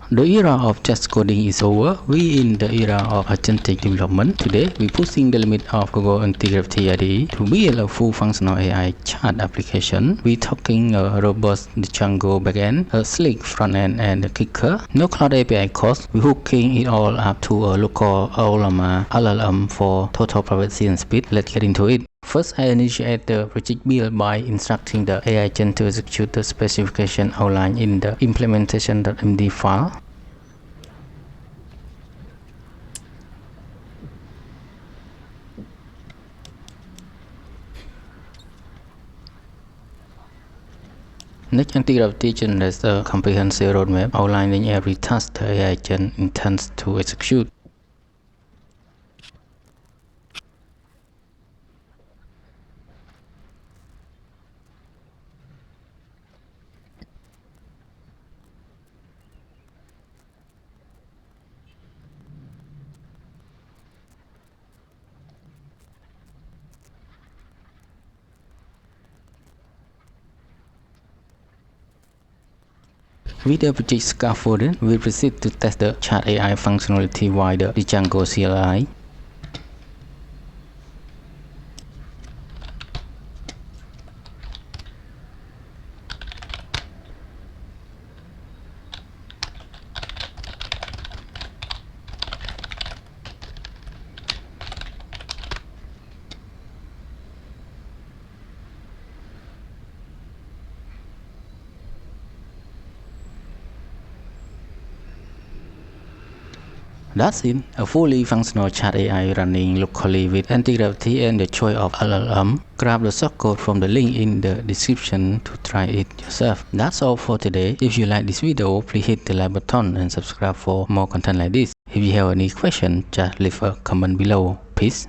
The era of just coding is over. We in the era of agentic development. Today, we pushing the limit of Google Antigravity IDE to build a full functional AI chat application. We talking a robust Django backend, a sleek front end, and a kicker. No cloud API cost. We hooking it all up to a local Ollama LLM for total privacy and speed. Let's get into it. First, I initiate the project build by instructing the AI agent to execute the specification outlined in the implementation.md file. Next, Antigravity generates a comprehensive roadmap outlining every task the AI agent intends to execute. With the project scaffolded, we proceed to test the chat AI functionality via the Django CLI. That's it, a fully functional chat AI running locally with Antigravity and the choice of LLM. Grab the source code from the link in the description to try it yourself. That's all for today. If you like this video, please hit the like button and subscribe for more content like this. If you have any question, just leave a comment below. Peace.